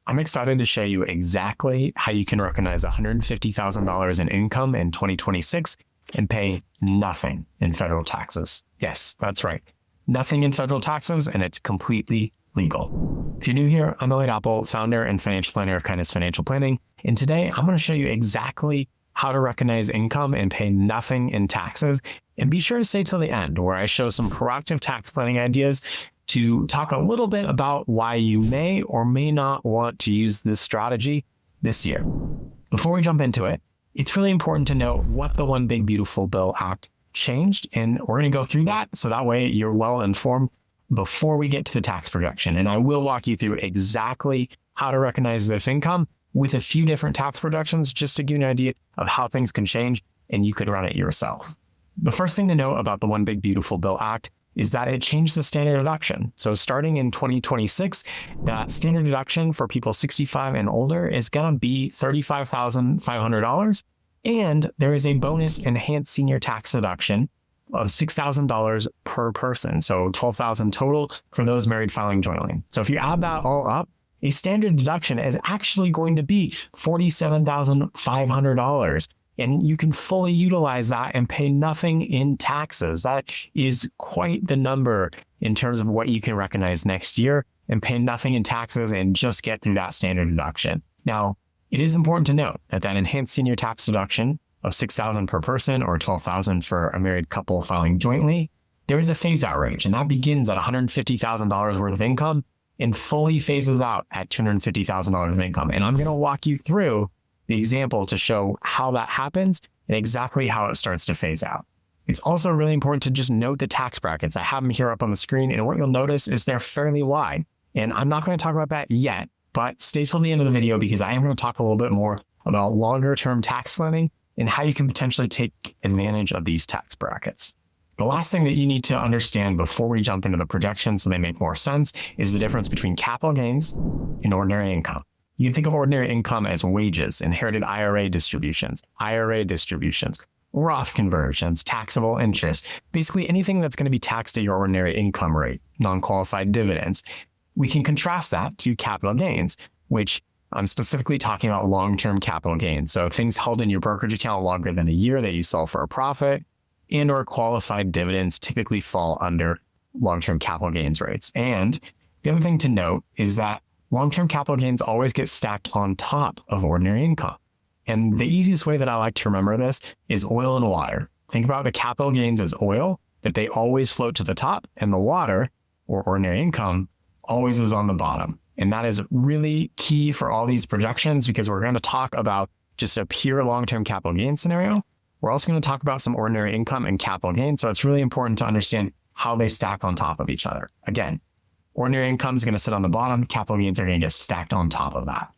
I'm excited to show you exactly how you can recognize $150,000 in income in 2026 and pay nothing in federal taxes. Yes, that's right. Nothing in federal taxes, and it's completely legal. If you're new here, I'm Elliot Apple, founder and financial planner of Kindness Financial Planning. And today I'm going to show you exactly how to recognize income and pay nothing in taxes. And be sure to stay till the end, where I show some proactive tax planning ideas to talk a little bit about why you may or may not want to use this strategy this year. Before we jump into it, it's really important to know what the One Big Beautiful Bill Act changed, and we're going to go through that so that way you're well informed before we get to the tax projection. And I will walk you through exactly how to recognize this income with a few different tax projections just to give you an idea of how things can change and you could run it yourself. The first thing to know about the One Big Beautiful Bill Act is that it changed the standard deduction. So starting in 2026, that standard deduction for people 65 and older is going to be $35,500. And there is a bonus enhanced senior tax deduction of $6,000 per person. So $12,000 total for those married filing jointly. So if you add that all up, a standard deduction is actually going to be $47,500. And you can fully utilize that and pay nothing in taxes. That is quite the number in terms of what you can recognize next year and pay nothing in taxes and just get through that standard deduction. Now, it is important to note that that enhanced senior tax deduction of $6,000 per person or $12,000 for a married couple filing jointly, there is a phase out range, and that begins at $150,000 worth of income and fully phases out at $250,000 of income. And I'm going to walk you through the example to show how that happens and exactly how it starts to phase out. It's also really important to just note the tax brackets. I have them here up on the screen, and what you'll notice is they're fairly wide. And I'm not going to talk about that yet, but stay till the end of the video because I am going to talk a little bit more about longer term tax planning and how you can potentially take advantage of these tax brackets. The last thing that you need to understand before we jump into the projections so they make more sense is the difference between capital gains and ordinary income. You can think of ordinary income as wages, inherited IRA distributions, Roth conversions, taxable interest, basically anything that's going to be taxed at your ordinary income rate, non-qualified dividends. We can contrast that to capital gains, which I'm specifically talking about long-term capital gains. So things held in your brokerage account longer than a year that you sell for a profit, and or qualified dividends typically fall under long-term capital gains rates. And the other thing to note is that long-term capital gains always get stacked on top of ordinary income. And the easiest way that I like to remember this is oil and water. Think about the capital gains as oil, that they always float to the top, and the water, or ordinary income, always is on the bottom. And that is really key for all these projections because we're going to talk about just a pure long-term capital gain scenario. We're also going to talk about some ordinary income and capital gains. So it's really important to understand how they stack on top of each other. Again, ordinary income is going to sit on the bottom. Capital gains are going to get stacked on top of that.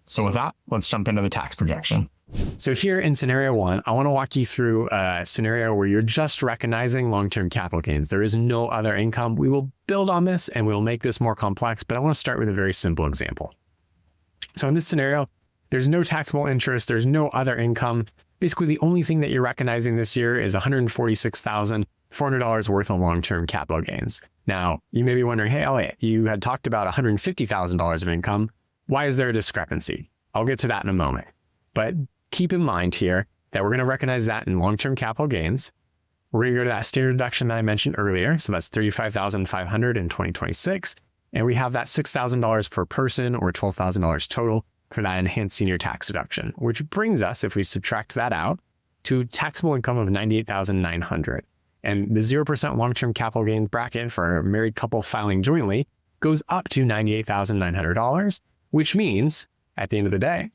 So with that, let's jump into the tax projection. So here in scenario one, I want to walk you through a scenario where you're just recognizing long-term capital gains. There is no other income. We will build on this and we'll make this more complex, but I want to start with a very simple example. So in this scenario, there's no taxable interest. There's no other income. Basically, the only thing that you're recognizing this year is $146,400 worth of long-term capital gains. Now, you may be wondering, hey, Elliot, you had talked about $150,000 of income. Why is there a discrepancy? I'll get to that in a moment. But keep in mind here that we're going to recognize that in long-term capital gains. We're going to go to that standard deduction that I mentioned earlier. So that's $35,500 in 2026. And we have that $6,000 per person or $12,000 total for that enhanced senior tax deduction, which brings us, if we subtract that out, to taxable income of $98,900. And the 0% long-term capital gains bracket for a married couple filing jointly goes up to $98,900, which means at the end of the day,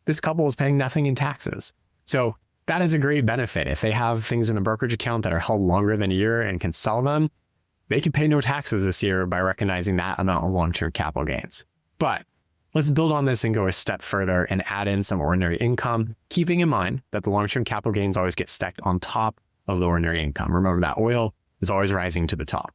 this couple is paying nothing in taxes. So that is a great benefit. If they have things in the brokerage account that are held longer than a year and can sell them, they can pay no taxes this year by recognizing that amount of long-term capital gains. But let's build on this and go a step further and add in some ordinary income, keeping in mind that the long-term capital gains always get stacked on top of the ordinary income. Remember that oil is always rising to the top.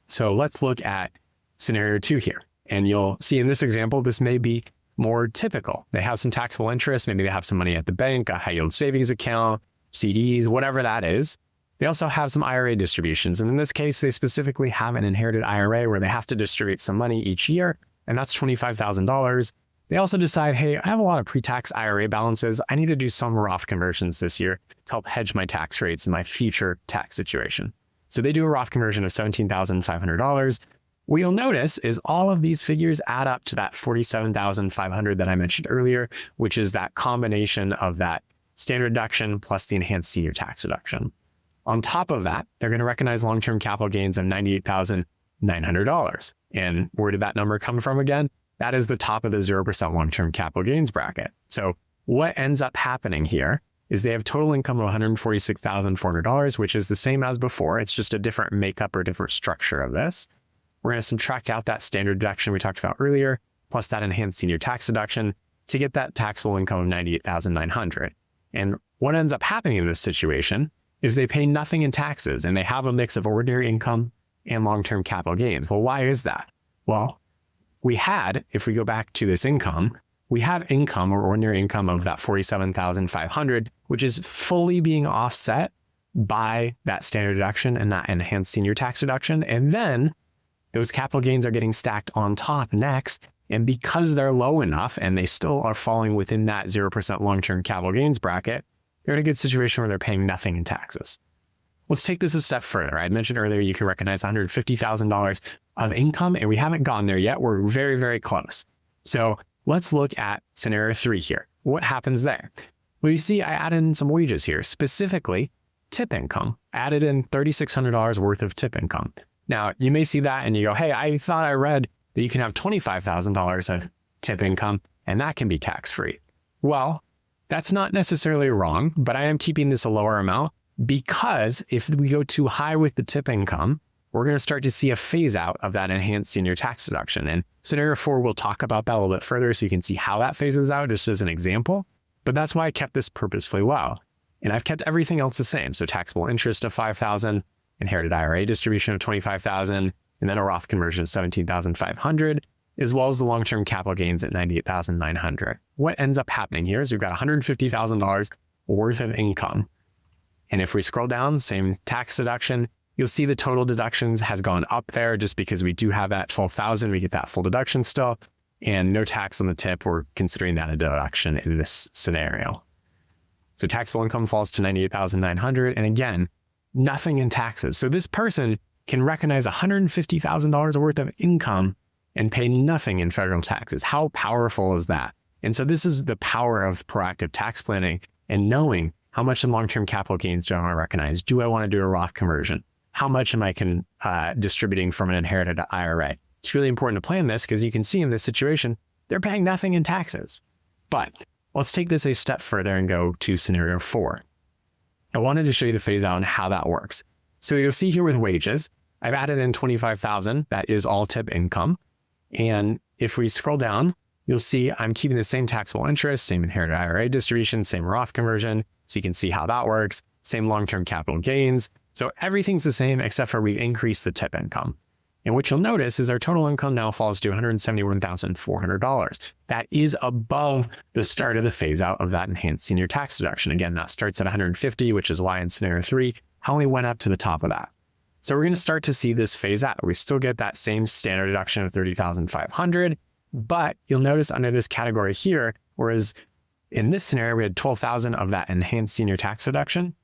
So let's look at scenario two here. And you'll see in this example, this may be more typical. They have some taxable interest. Maybe they have some money at the bank, a high yield savings account, CDs, whatever that is. They also have some IRA distributions. And in this case, they specifically have an inherited IRA where they have to distribute some money each year. and that's $25,000. They also decide, hey, I have a lot of pre-tax IRA balances. I need to do some Roth conversions this year to help hedge my tax rates in my future tax situation. So they do a Roth conversion of $17,500. What you'll notice is all of these figures add up to that $47,500 that I mentioned earlier, which is that combination of that standard deduction plus the enhanced senior tax deduction. On top of that, they're going to recognize long-term capital gains of $98,900. And where did that number come from again? That is the top of the 0% long-term capital gains bracket. So what ends up happening here is they have total income of $146,400, which is the same as before. It's just a different makeup or different structure of this. We're going to subtract out that standard deduction we talked about earlier, plus that enhanced senior tax deduction to get that taxable income of $98,900. And what ends up happening in this situation is they pay nothing in taxes, and they have a mix of ordinary income and long-term capital gains. Well, why is that? Well, if we go back to this income, we have income or ordinary income of that $47,500, which is fully being offset by that standard deduction and that enhanced senior tax deduction. And then those capital gains are getting stacked on top next. And because they're low enough and they still are falling within that 0% long-term capital gains bracket, they're in a good situation where they're paying nothing in taxes. Let's take this a step further. I had mentioned earlier you can recognize $150,000 of income, and we haven't gone there yet. We're very, very close. So let's look at scenario 3 here. What happens there? Well, you see I added in some wages here, specifically tip income. Added in $3,600 worth of tip income. Now, you may see that and you go, hey, I thought I read that you can have $25,000 of tip income and that can be tax-free. Well, that's not necessarily wrong, but I am keeping this a lower amount because if we go too high with the tip income, we're going to start to see a phase out of that enhanced senior tax deduction. And scenario 4, we'll talk about that a little bit further so you can see how that phases out just as an example. But that's why I kept this purposefully low. And I've kept everything else the same. So taxable interest of $5,000, inherited IRA distribution of $25,000, and then a Roth conversion of $17,500, as well as the long-term capital gains at $98,900. What ends up happening here is we've got $150,000 worth of income. And if we scroll down, same tax deduction, you'll see the total deductions has gone up there just because we do have that $12,000, we get that full deduction still, and no tax on the tip. We're considering that a deduction in this scenario. So taxable income falls to $98,900, and again, nothing in taxes. So this person can recognize $150,000 worth of income and pay nothing in federal taxes. How powerful is that? And so this is the power of proactive tax planning and knowing how much in long-term capital gains do I want to recognize? Do I want to do a Roth conversion? How much am I distributing from an inherited IRA? It's really important to plan this because you can see in this situation, they're paying nothing in taxes. But let's take this a step further and go to scenario 4. I wanted to show you the phase out and how that works. So you'll see here with wages, I've added in $25,000. That is all tip income. And if we scroll down, you'll see I'm keeping the same taxable interest, same inherited IRA distribution, same Roth conversion. So you can see how that works. Same long-term capital gains. So everything's the same except for we've increased the tip income. And what you'll notice is our total income now falls to $171,400. That is above the start of the phase out of that enhanced senior tax deduction. Again, that starts at $150,000, which is why in scenario 3, I only went up to the top of that. So we're going to start to see this phase out. We still get that same standard deduction of $30,500, but you'll notice under this category here, whereas in this scenario, we had $12,000 of that enhanced senior tax deduction,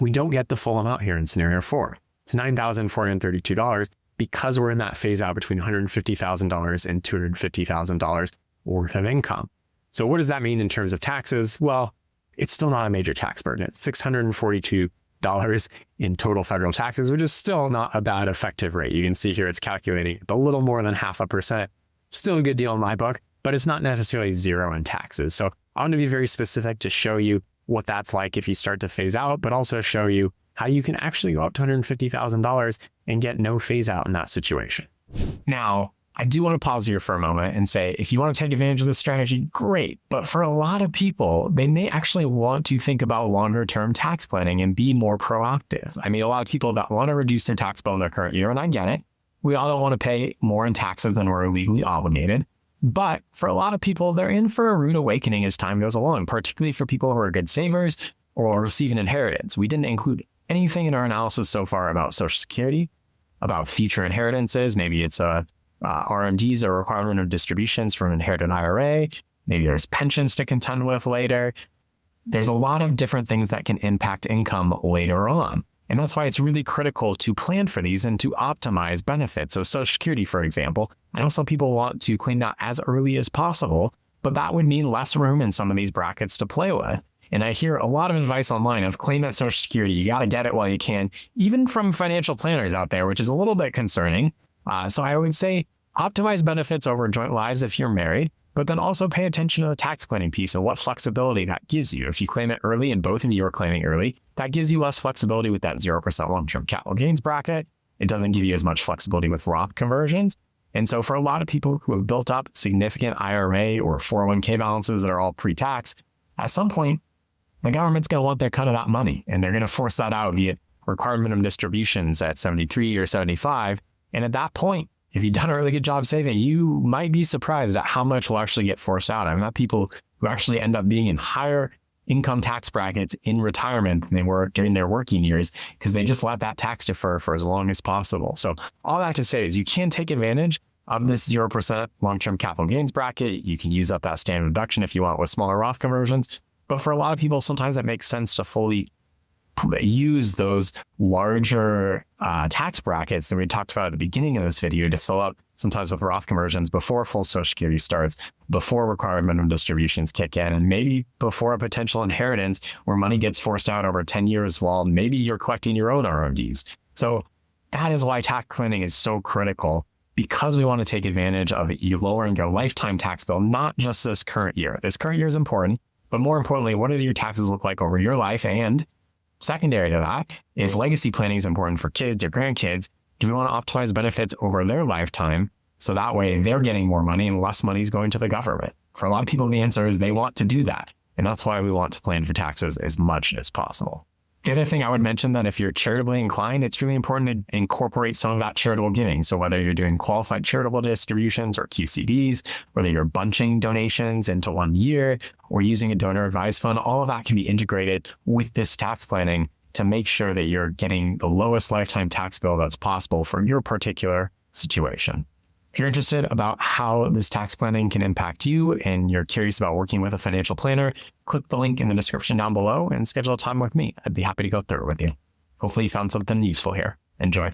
we don't get the full amount here in scenario 4. It's $9,432 because we're in that phase out between $150,000 and $250,000 worth of income. So what does that mean in terms of taxes? Well, it's still not a major tax burden. It's $642 in total federal taxes, which is still not a bad effective rate. You can see here it's calculating a little more than 0.5%. Still a good deal in my book, but it's not necessarily zero in taxes. So I want to be very specific to show you what that's like if you start to phase out, but also show you how you can actually go up to $150,000 and get no phase out in that situation. Now, I do want to pause here for a moment and say, if you want to take advantage of this strategy, great. But for a lot of people, they may actually want to think about longer term tax planning and be more proactive. I mean, a lot of people that want to reduce their tax bill in their current year, and I get it. We all don't want to pay more in taxes than we're legally obligated. But for a lot of people, they're in for a rude awakening as time goes along, particularly for people who are good savers or receive an inheritance. We didn't include anything in our analysis so far about Social Security, about future inheritances. Maybe it's a RMDs or requirement of distributions from inherited IRA. Maybe there's pensions to contend with later. There's a lot of different things that can impact income later on. And that's why it's really critical to plan for these and to optimize benefits. So Social Security, for example, I know some people want to claim that as early as possible, but that would mean less room in some of these brackets to play with. And I hear a lot of advice online of claim that Social Security, you got to get it while you can, even from financial planners out there, which is a little bit concerning. So I would say optimize benefits over joint lives if you're married, but then also pay attention to the tax planning piece and what flexibility that gives you. If you claim it early and both of you are claiming early, that gives you less flexibility with that 0% long-term capital gains bracket. It doesn't give you as much flexibility with Roth conversions. And so for a lot of people who have built up significant IRA or 401k balances that are all pre-tax, at some point, the government's going to want their cut of that money, and they're going to force that out via required minimum distributions at 73 or 75. And at that point, if you've done a really good job saving, you might be surprised at how much will actually get forced out. I've met people who actually end up being in higher income tax brackets in retirement than they were during their working years because they just let that tax defer for as long as possible. So all that to say is you can take advantage of this 0% long-term capital gains bracket. You can use up that standard deduction if you want with smaller Roth conversions. But for a lot of people, sometimes it makes sense to fully use those larger tax brackets that we talked about at the beginning of this video to fill up sometimes with Roth conversions before full Social Security starts, before required minimum distributions kick in, and maybe before a potential inheritance where money gets forced out over 10 years while maybe you're collecting your own RMDs. So that is why tax planning is so critical, because we want to take advantage of you lowering your lifetime tax bill, not just this current year. This current year is important, but more importantly, what do your taxes look like over your life? And secondary to that, if legacy planning is important for kids or grandkids, do we want to optimize benefits over their lifetime so that way they're getting more money and less money is going to the government? For a lot of people, the answer is they want to do that. And that's why we want to plan for taxes as much as possible. The other thing I would mention that if you're charitably inclined, it's really important to incorporate some of that charitable giving. So whether you're doing qualified charitable distributions or QCDs, whether you're bunching donations into 1 year or using a donor advised fund, all of that can be integrated with this tax planning to make sure that you're getting the lowest lifetime tax bill that's possible for your particular situation. If you're interested about how this tax planning can impact you and you're curious about working with a financial planner, click the link in the description down below and schedule a time with me. I'd be happy to go through it with you. Hopefully you found something useful here. Enjoy.